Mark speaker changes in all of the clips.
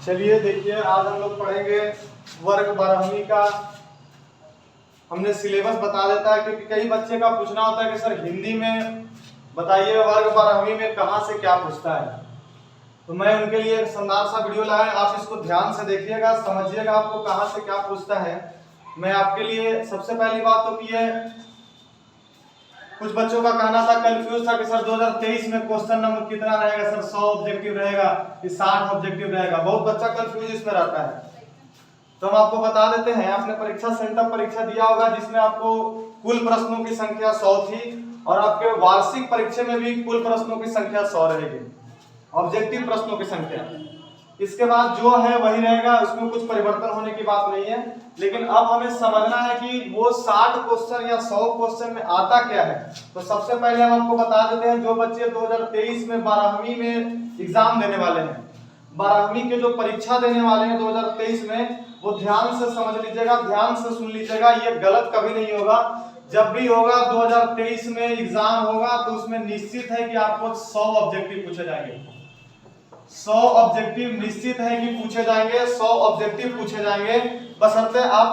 Speaker 1: चलिए देखिए, आज हम लोग पढ़ेंगे वर्ग 12वीं का। हमने सिलेबस बता देता है क्योंकि कई बच्चे का पूछना होता है कि सर हिंदी में बताइए वर्ग 12वीं में कहाँ से क्या पूछता है। तो मैं उनके लिए एक शानदार सा वीडियो लाया, आप इसको ध्यान से देखिएगा, समझिएगा आपको कहाँ से क्या पूछता है। मैं आपके लिए सबसे पहली बात तो की है, कुछ बच्चों का कहना था, कंफ्यूज था कि सर 2023 में क्वेश्चन नंबर कितना रहेगा, सर 100 ऑब्जेक्टिव रहेगा कि 60 ऑब्जेक्टिव रहेगा। बहुत बच्चा कंफ्यूज इसमें रहता है। तो हम आपको बता देते हैं, आपने परीक्षा सेंटर परीक्षा दिया होगा जिसमें आपको कुल प्रश्नों की संख्या 100 थी और आपके वार्षिक परीक्षा में भी कुल प्रश्नों की संख्या 100 रहेगी, ऑब्जेक्टिव प्रश्नों की संख्या। इसके बाद जो है वही रहेगा, उसमें कुछ परिवर्तन होने की बात नहीं है। लेकिन अब हमें समझना है कि वो 60 क्वेश्चन या 100 क्वेश्चन में आता क्या है। तो सबसे पहले हम आपको बता देते हैं, जो बच्चे 2023 में 12वीं में एग्जाम देने वाले हैं, 12वीं के जो परीक्षा देने वाले हैं 2023 में, वो ध्यान से समझ लीजिएगा, ध्यान से सुन लीजिएगा, ये गलत कभी नहीं होगा। जब भी होगा 2023 में एग्जाम होगा तो उसमें निश्चित है कि आपको 100 ऑब्जेक्टिव पूछे जाएंगे। 100 ऑब्जेक्टिव निश्चित है कि पूछे जाएंगे, 100 ऑब्जेक्टिव पूछे जाएंगे। बशर्ते आप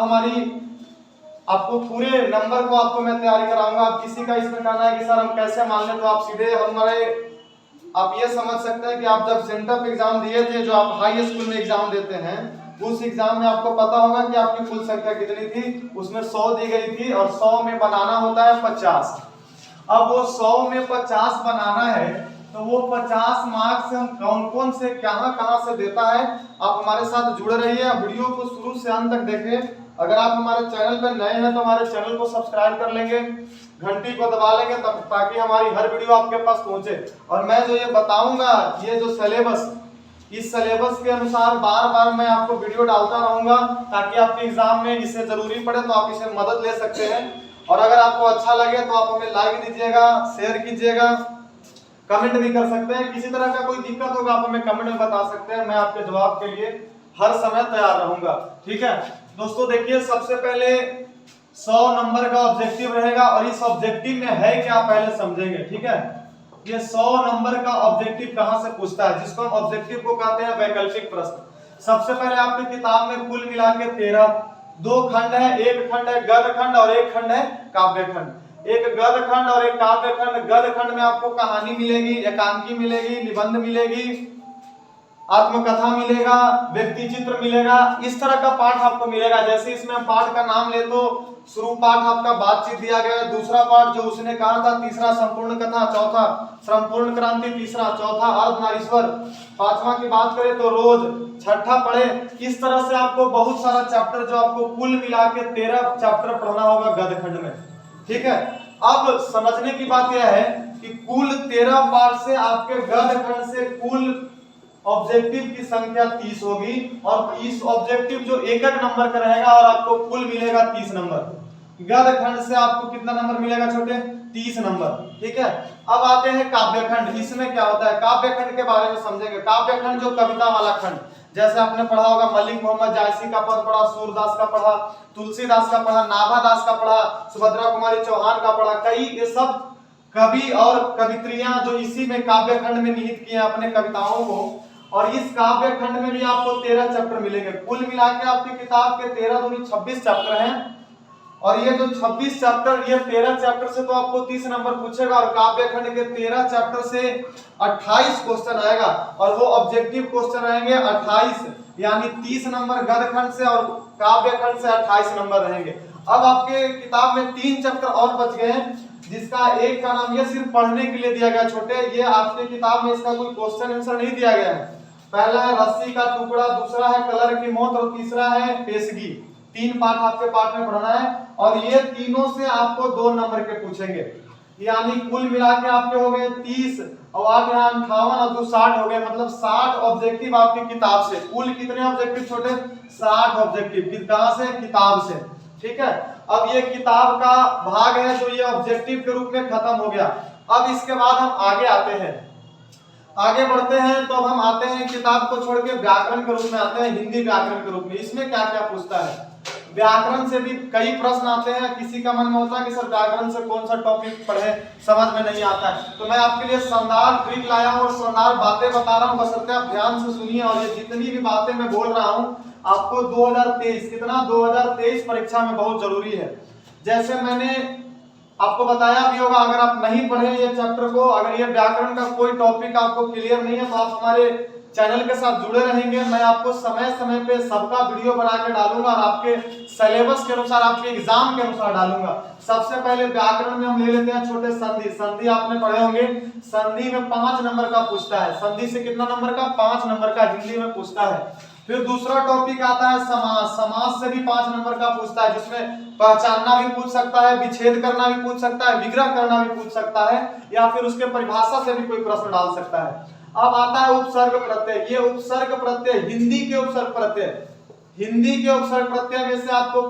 Speaker 1: आपको पूरे नंबर को आपको मैं तैयारी कराऊंगा। आप किसी का इसमें कहना है कि सर हम कैसे मान लें, तो आप सीधे आप ये समझ सकते हैं कि आप जब सेंटर पे एग्जाम दिए थे, जो आप हाई स्कूल में एग्जाम देते हैं, उस एग्जाम में आपको पता होगा कि आपकी कुल संख्या कितनी थी, उसमें 100 दी गई थी और 100 में बनाना होता है 50। अब वो 100 में 50 बनाना है, तो वो 50 मार्क्स से हम कौन कौन से कहां से देता है। आप हमारे साथ जुड़े रहिए, वीडियो को शुरू से अंत तक देखें। अगर आप हमारे चैनल पर नए हैं तो हमारे चैनल को सब्सक्राइब कर लेंगे, घंटी को दबा लेंगे ताकि हमारी हर वीडियो आपके पास पहुंचे। और मैं जो ये बताऊंगा, ये जो सिलेबस, इस सिलेबस के अनुसार बार बार मैं आपको वीडियो डालता रहूंगा ताकि आपके एग्जाम में इसे जरूरी पड़े तो आप इसे मदद ले सकते हैं। और अगर आपको अच्छा लगे तो आप हमें लाइक दीजिएगा, शेयर कीजिएगा, कमेंट भी कर सकते हैं। किसी तरह का कोई दिक्कत होगा आप हमें कमेंट में बता सकते हैं, मैं आपके जवाब के लिए हर समय तैयार रहूंगा। ठीक है दोस्तों, देखिए सबसे पहले 100 नंबर का ऑब्जेक्टिव रहेगा और इस ऑब्जेक्टिव में है क्या पहले समझेंगे। ठीक है, ये 100 नंबर का ऑब्जेक्टिव कहां से पूछता है, जिसको हम ऑब्जेक्टिव को कहते हैं वैकल्पिक प्रश्न। सबसे पहले आपकी किताब में कुल मिला के 13 दो खंड है, एक खंड है गद्य खंड और एक खंड है काव्य खंड। एक गद्य खंड और एक काव्य खंड। गद्य खंड में आपको कहानी मिलेगी, एकांकी मिलेगी, निबंध मिलेगी, आत्मकथा मिलेगा, व्यक्ति चित्र मिलेगा, इस तरह का पाठ आपको मिलेगा। जैसे इसमें हम पाठ का नाम ले तो शुरू पाठ आपका बातचीत दिया गया, दूसरा पाठ जो उसने कहा था, तीसरा संपूर्ण कथा, चौथा संपूर्ण क्रांति, तीसरा चौथा अर्धनारीश्वर, पांचवा की बात करें तो रोज, छठा पढ़े। इस तरह से आपको बहुत सारा चैप्टर, जो आपको कुल मिला के 13 चैप्टर पढ़ना होगा गद्य खंड में। ठीक है, अब समझने की बात यह है कि कुल 13 पाठ से आपके गद्य खंड से कुल ऑब्जेक्टिव की संख्या 30 होगी और 30 ऑब्जेक्टिव जो एक एक नंबर का रहेगा और आपको कुल मिलेगा 30 नंबर। गद्य खंड से आपको कितना नंबर मिलेगा छोटे, 30 नंबर। ठीक है, अब आते हैं काव्य खंड। इसमें क्या होता है, काव्य खंड के बारे में समझेंगे। काव्य खंड जो कविता वाला खंड, जैसे आपने पढ़ा होगा मलिक मोहम्मद जायसी का पद पढ़ा, सूरदास का पढ़ा, तुलसीदास का पढ़ा, नाभादास का पढ़ा, सुभद्रा कुमारी चौहान का पढ़ा। कई ये सब कवि और कवित्रियां जो इसी में काव्य खंड में निहित किए अपने कविताओं को। और इस काव्य खंड में भी आपको 13 चैप्टर मिलेंगे। कुल मिला के आपकी किताब के 13 दूनी 26 चैप्टर हैं और ये जो 26 चैप्टर, ये 13 चैप्टर से तो आपको 30 नंबर पूछेगा और काव्य खंड के 13 चैप्टर से 28 क्वेश्चन आएगा और वो ऑब्जेक्टिव क्वेश्चन रहेंगे 28, यानी 30 नंबर गद्य खंड से और काव्य खंड से 28 नंबर रहेंगे। अब आपके किताब में 3 चैप्टर और बच गए हैं, जिसका एक का नाम ये सिर्फ पढ़ने के लिए दिया गया छोटे, ये आपकी किताब में इसका कोई क्वेश्चन आंसर नहीं दिया गया है। पहला है रस्सी का टुकड़ा, दूसरा है कलर की मौत और तीसरा है पेशगी। 3 पाठ आपके पाठ में पढ़ना है और ये तीनों से आपको 2 नंबर के पूछेंगे, यानी कुल मिला के आपके हो गए 30 और आप यहाँ 58 और 2 60 हो गए, मतलब 60 ऑब्जेक्टिव आपकी किताब से। कुल कितने ऑब्जेक्टिव छोटे, 60 ऑब्जेक्टिव। कहां से, किताब से। ठीक है, अब ये किताब का भाग है जो ये ऑब्जेक्टिव के रूप में खत्म हो गया। अब इसके बाद हम आगे आते हैं, आगे बढ़ते हैं तो अब हम आते हैं किताब को छोड़ के व्याकरण के रूप में आते हैं, हिंदी व्याकरण के रूप में। इसमें क्या क्या पूछता है, व्याकरण से भी कई प्रश्न आते हैं। किसी का मन में होता है कि सर व्याकरण से कौन सा टॉपिक पढ़े, समझ में नहीं आता है, तो मैं आपके लिए शानदार ट्रिक लाया हूँ और शानदार बातें बता रहा हूँ, बशर्ते आप ध्यान से सुनिए। और ये जितनी भी बातें मैं बोल रहा हूँ आपको 2023 कितना 2023 परीक्षा में बहुत जरूरी है। जैसे मैंने आपको बताया भी होगा, अगर आप नहीं पढ़े ये चैप्टर को, अगर ये व्याकरण का कोई टॉपिक आपको क्लियर नहीं है तो आप हमारे चैनल के साथ जुड़े रहेंगे। मैं आपको समय समय पे सबका वीडियो बना के डालूंगा और आपके सिलेबस के अनुसार, आपके एग्जाम के अनुसार डालूंगा। सबसे पहले व्याकरण में हम ले लेते हैं छोटे संधि। संधि आपने पढ़े होंगे, संधि में 5 नंबर का पूछता है। संधि से कितना नंबर का? 5 नंबर का हिंदी में पूछता है। फिर दूसरा टॉपिक आता है समास। समास से भी 5 नंबर का पूछता है, जिसमें पहचानना भी पूछ सकता है, विच्छेद करना भी पूछ सकता है, विग्रह करना भी पूछ सकता है, या फिर उसके परिभाषा से भी कोई प्रश्न डाल सकता है। अब आता है उपसर्ग प्रत्यय। ये उपसर्ग प्रत्यय हिंदी के उपसर्ग प्रत्यय, हिंदी के उपसर्ग प्रत्यय में से आपको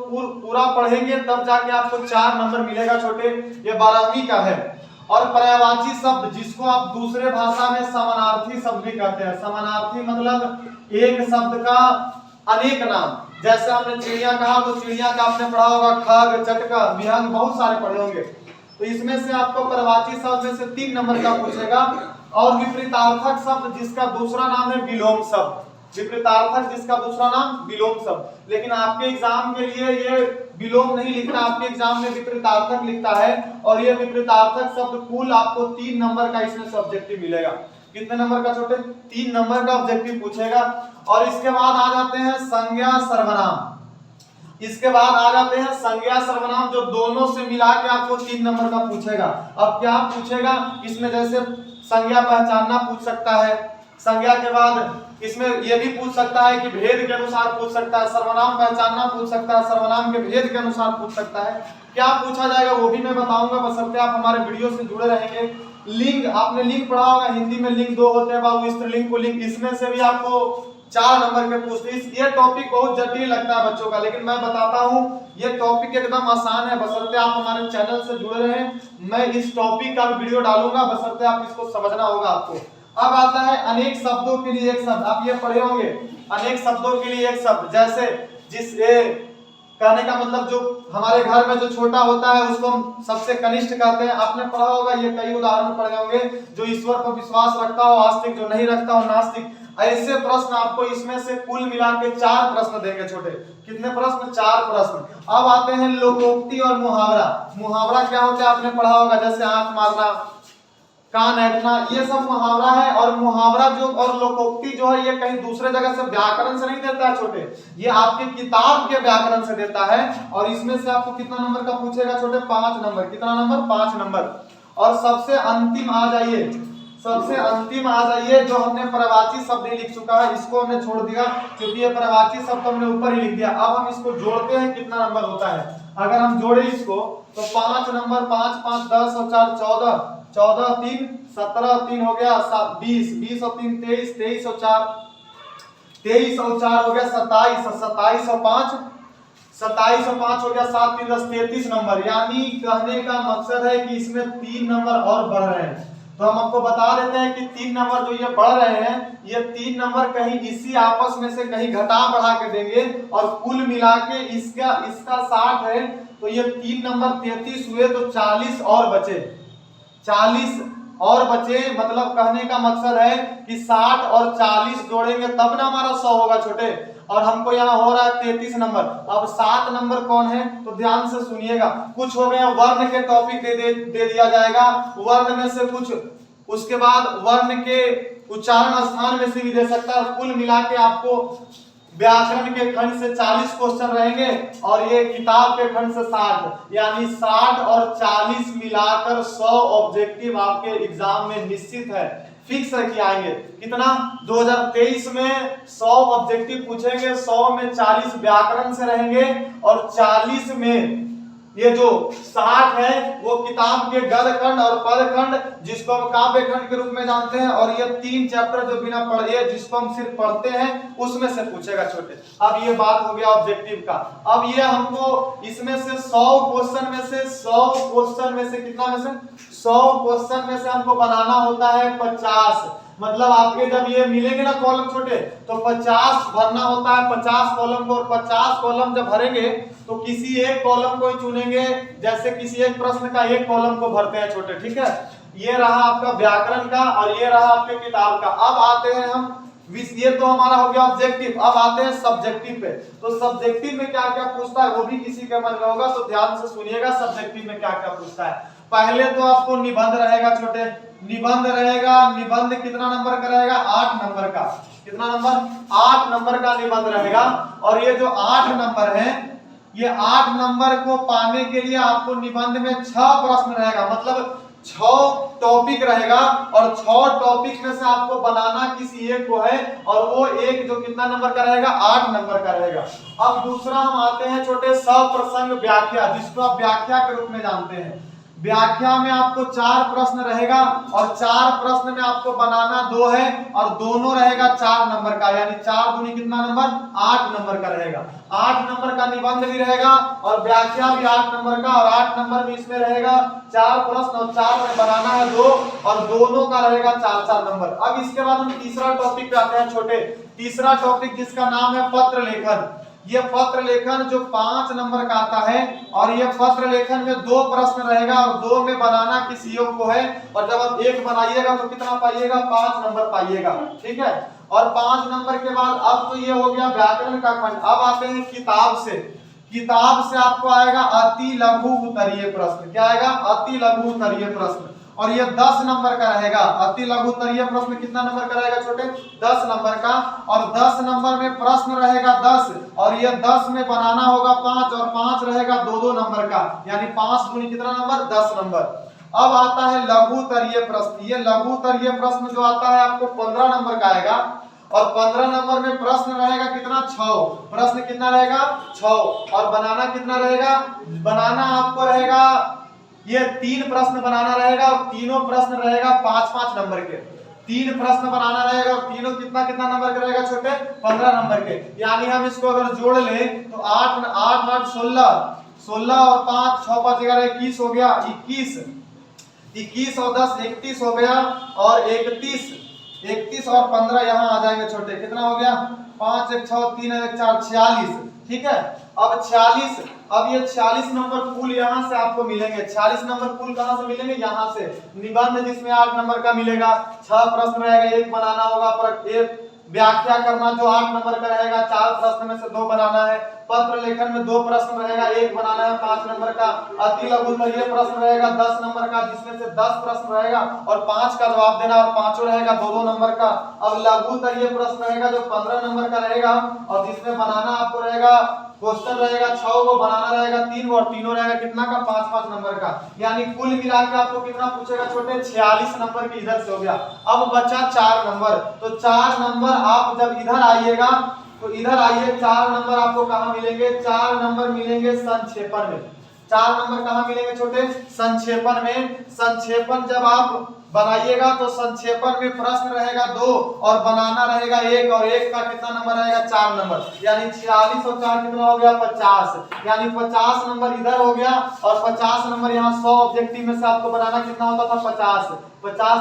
Speaker 1: पूरा पढ़ेंगे तब जाके आपको 4 नंबर मिलेगा छोटे। ये 12वीं का है। और पर्यायवाची शब्द, जिसको आप दूसरे भाषा में समानार्थी शब्द भी कहते हैं। समानार्थी मतलब एक शब्द का अनेक नाम। जैसे आपने चिड़िया कहा तो चिड़िया का आपने पढ़ा होगा खग, चटका, विहंग, बहुत सारे पढ़े होंगे। तो इसमें से आपको पर्यायवाची शब्द में से 3 नंबर का पूछेगा। और विपरीतार्थक शब्द, जिसका दूसरा नाम है विलोम शब्द। विपरीतार्थक जिसका दूसरा नाम विलोम शब्द। लेकिन आपके एग्जाम के लिए ये विलोम नहीं लिखना, आपके एग्जाम में विपरीतार्थक लिखता है। और ये विपरीतार्थक शब्द कुल आपको 3 नंबर का इसमें से ऑब्जेक्टिव मिलेगा। कितने नंबर का छोटे? 3 नंबर का ऑब्जेक्टिव पूछेगा। और इसके बाद आ जाते हैं संज्ञा सर्वनाम। इसके बाद आ जाते हैं संज्ञा सर्वनाम, जो दोनों से मिला के आपको 3 नंबर का पूछेगा। अब क्या पूछेगा इसमें? जैसे संज्ञा पहचानना पूछ सकता है। संज्ञा के बाद इसमें यह भी पूछ सकता है कि भेद के अनुसार पूछ सकता है। सर्वनाम पहचानना पूछ सकता है, सर्वनाम के भेद के अनुसार पूछ सकता है। क्या पूछा जाएगा वो भी मैं बताऊंगा, बशर्ते आप हमारे वीडियो से जुड़े रहेंगे। लिंग, आपने लिंग पढ़ा होगा, हिंदी में लिंग 2 होते हैं बाबू, स्त्रीलिंग पुल्लिंग। इसमें से भी आपको 4 नंबर के पूछते हैं। ये टॉपिक बहुत जटिल लगता है बच्चों का, लेकिन मैं बताता हूँ ये टॉपिक एकदम आसान है, बशर्ते आप हमारे चैनल से जुड़े रहें। मैं इस टॉपिक का वीडियो डालूंगा, बशर्ते आप इसको समझना होगा आपको। अब आता है अनेक शब्दों के लिए एक शब्द। आप ये पढ़े होंगे, अनेक शब्दों के लिए एक शब्द। जैसे जिस कहने का मतलब जो हमारे घर में जो छोटा होता है उसको हम सबसे कनिष्ठ कहते हैं। आपने पढ़ा होगा, ये कई उदाहरण पढ़े होंगे। जो ईश्वर पर विश्वास रखता हो आस्तिक, जो नहीं रखता हो नास्तिक। ऐसे प्रश्न आपको इसमें से कुल मिला के 4 प्रश्न देंगे छोटे। कितने प्रश्न? 4 प्रश्न। अब आते हैं लोकोक्ति और मुहावरा। मुहावरा क्या होता है आपने पढ़ा होगा, जैसे आंख मारना, कान ऐंठना, ये सब मुहावरा है। और मुहावरा जो और लोकोक्ति जो है, ये कहीं दूसरे जगह से व्याकरण से नहीं देता है छोटे, ये आपके किताब के व्याकरण से देता है। और इसमें से आपको कितना नंबर का पूछेगा छोटे? 5 नंबर। कितना नंबर? 5 नंबर। और सबसे अंतिम आ जाइए, सबसे अंतिम आ जाइए, जो हमने पर्यायवाची शब्द ही लिख चुका है, इसको हमने छोड़ दिया क्योंकि ये पर्यायवाची शब्द हमने ऊपर ही लिख दिया। अब हम इसको जोड़ते हैं, कितना नंबर होता है। अगर हम जोड़े इसको तो 5 नंबर, 5 5 10 और 4 14, 14 3 17, 3 हो गया 20, 20 और 3 23, 23 और 4 23 और 4 हो गया 27, 27 और 5 27 और 5 हो गया 7 3 10 33 नंबर। यानी कहने का मकसद है कि इसमें 3 नंबर और बढ़ रहे हैं। तो हम आपको बता देते हैं कि 3 नंबर जो ये बढ़ रहे हैं, ये 3 नंबर कहीं इसी आपस में से कहीं घटा बढ़ा के देंगे। और कुल मिला के इसका 60 है, तो ये 3 नंबर 33 हुए, तो 40 और बचे। 40 और बचे, मतलब कहने का मकसद है कि 60 और 40 जोड़ेंगे तब ना हमारा 100 होगा छोटे। और हमको यहाँ हो रहा है 33 नंबर। अब 7 नंबर कौन है, तो ध्यान से सुनिएगा। कुछ हो गया वर्ण के टॉपिक दे दिया जाएगा, वर्ण में से कुछ, उसके बाद वर्ण के उच्चारण स्थान में से भी दे सकता है। कुल मिला के आपको व्याकरण के खंड से 40 क्वेश्चन रहेंगे और ये किताब के खंड से 60, यानी 60 और 40 मिलाकर 100 ऑब्जेक्टिव आपके एग्जाम में निश्चित है, फिक्स है कि आएंगे। कितना? 2023 में 100 ऑब्जेक्टिव पूछेंगे, 100 में 40 व्याकरण से रहेंगे और 40 में ये जो 60 है वो किताब के गद्य खंड और पद खंड, जिसको हम काव्य खंड के रूप में जानते हैं, और ये 3 चैप्टर जो बिना पढ़े, जिसको हम सिर्फ पढ़ते हैं, उसमें से पूछेगा छोटे। अब ये बात हो गया ऑब्जेक्टिव का। अब ये हमको इसमें से 100 क्वेश्चन में से 100 क्वेश्चन में से कितना में से 100 क्वेश्चन में से हमको बनाना होता है 50। मतलब आपके जब ये मिलेंगे ना कॉलम छोटे, तो 50 भरना होता है 50 कॉलम को, और 50 कॉलम जब भरेंगे तो किसी एक कॉलम को ही चुनेंगे, जैसे किसी एक प्रश्न का एक कॉलम को भरते हैं छोटे, ठीक है। ये रहा आपका व्याकरण का और ये रहा आपके किताब का। अब आते हैं हम, ये तो हमारा हो गया ऑब्जेक्टिव, अब आते हैं सब्जेक्टिव पे। तो सब्जेक्टिव में क्या क्या पूछता है वो भी किसी के मन में होगा, तो ध्यान से सुनिएगा सब्जेक्टिव में क्या क्या पूछता है। पहले तो आपको निबंध रहेगा छोटे, निबंध रहेगा। निबंध कितना नंबर का रहेगा? 8 नंबर का। कितना नंबर? 8 नंबर का निबंध रहेगा। और ये जो 8 नंबर है, ये 8 नंबर को पाने के लिए आपको निबंध में 6 प्रश्न रहेगा, मतलब 6 टॉपिक रहेगा, और 6 टॉपिक में से आपको बनाना किसी एक को है, और वो एक जो कितना नंबर का रहेगा? 8 नंबर का रहेगा। अब दूसरा हम आते हैं छोटे सप्रसंग व्याख्या, जिसको आप व्याख्या के रूप में जानते हैं। व्याख्या में आपको 4 प्रश्न रहेगा, और 4 प्रश्न में आपको बनाना 2 है, और दोनों रहेगा 4 नंबर का, यानी 4 दूनी कितना नंबर? 8 नंबर का रहेगा। 8 नंबर का निबंध भी रहेगा और व्याख्या भी 8 नंबर का, और 8 नंबर में इसमें रहेगा 4 प्रश्न, और 4 में बनाना है 2, और दोनों का रहेगा 4-4 नंबर। अब इसके बाद हम तीसरा टॉपिक पे आते हैं छोटे। तीसरा टॉपिक जिसका नाम है पत्र लेखन। ये पत्र लेखन जो 5 नंबर का आता है, और ये पत्र लेखन में 2 प्रश्न रहेगा, और 2 में बनाना किसी एक को है, और जब आप एक बनाइएगा तो कितना पाइएगा? 5 नंबर पाइएगा, ठीक है। और 5 नंबर के बाद अब तो ये हो गया व्याकरण का खंड। अब आते हैं किताब से। किताब से आपको आएगा अति लघु उत्तरीय प्रश्न। क्या आएगा? अति लघु उत्तरीय प्रश्न, और ये 10 नंबर का रहेगा। अति लघु उत्तरीय प्रश्न कितना नंबर का रहेगा छोटे? 10 नंबर का। और 10 नंबर में प्रश्न रहेगा 10, और ये 10 में बनाना होगा 5, और 5 रहेगा 2-2 नंबर का, यानी 5 दूनी कितना नंबर? 10 नंबर। अब आता है लघु उत्तरीय प्रश्न। ये लघु उत्तरीय प्रश्न जो आता है आपको 15 नंबर का आएगा, और 15 नंबर में प्रश्न रहेगा कितना? 6। प्रश्न कितना रहेगा? 6। और बनाना कितना रहेगा? बनाना आपको रहेगा, ये 3 प्रश्न बनाना रहेगा, और तीनों प्रश्न रहेगा 5-5 नंबर के। 3 प्रश्न बनाना रहेगा, और तीनों कितना कितना नंबर का रहेगा छोटे? 15 नंबर के। यानी हम इसको अगर जोड़ ले तो 8 8 8 16, 16 और 5 6 5 11 21 हो गया। 21 और 10 31 हो गया, और 31 और 15 यहाँ आ जाएंगे छोटे। कितना हो गया? 5 1 6 3 1 4 46, ठीक है। अब 46, अब ये 46 नंबर कुल यहाँ से आपको मिलेंगे। 46 नंबर कुल कहाँ से मिलेंगे? यहाँ से। निबंध जिसमें 8 नंबर का मिलेगा, 6 प्रश्न रहेगा, 1 बनाना होगा, पर एक व्याख्या करना जो 8 नंबर का रहेगा, 4 प्रश्न में से 2 बनाना है। पत्र लेखन में 2 प्रश्न रहेगा, 1 बनाना है 5 नंबर का। अति लघु उत्तरीय प्रश्न रहेगा 10 नंबर का, जिसमें से 10 प्रश्न रहेगा और 5 का जवाब देना, और पांचों रहेगा 2-2 नंबर का। अब लघु उत्तरीय प्रश्न रहेगा जो 15 नंबर का रहेगा, और जिसमें बनाना आपको रहेगा, क्वेश्चन रहेगा 6 को, बनाना रहेगा 3 और तीनों रहेगा कितना का? 5-5 नंबर का। यानी कुल मिला के आपको कितना पूछेगा छोटे? 46 नंबर की इधर से हो गया। अब बचा 4 नंबर। तो 4 नंबर आप जब इधर आइएगा तो इधर आइए, 4 नंबर आपको कहां मिलेंगे? 4 नंबर मिलेंगे संक्षेपण में। 4 नंबर कहां मिलेंगे छोटे? संक्षेपण में। संक्षेपण जब आप बनाइएगा तो संक्षेपण में प्रश्न रहेगा 2 और बनाना रहेगा 1, और 1 का कितना नंबर रहेगा? 4 नंबर। यानी 46 और 4 कितना हो गया? 50। यानी 50 नंबर इधर हो गया, और 50 नंबर यहाँ 100 ऑब्जेक्टिव में से आपको बनाना कितना होता था? 50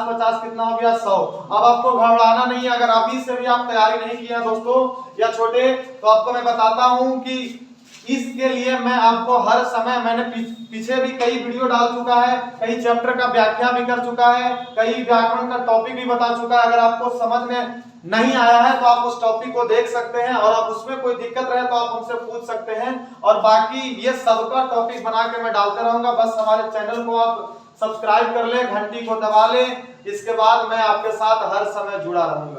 Speaker 1: 50 कितना हो गया? 100। अब आपको घबराना नहीं है। अगर अभी से भी आप तैयारी नहीं किए हैं दोस्तों या छोटे, तो आपको मैं बताता हूं कि इसके लिए मैं आपको हर समय, मैंने पीछे भी कई वीडियो डाल चुका है, कई चैप्टर का व्याख्या भी कर चुका है, कई व्याकरण का टॉपिक भी बता चुका है। अगर आपको समझ में नहीं आया है तो आप उस टॉपिक को देख सकते हैं, और आप उसमें कोई दिक्कत रहे तो आप हमसे पूछ सकते हैं। और बाकी ये सबका टॉपिक बना के मैं डालते रहूंगा। बस हमारे चैनल को आप सब्सक्राइब कर ले, घंटी को दबा ले, इसके बाद मैं आपके साथ हर समय जुड़ा रहूंगा।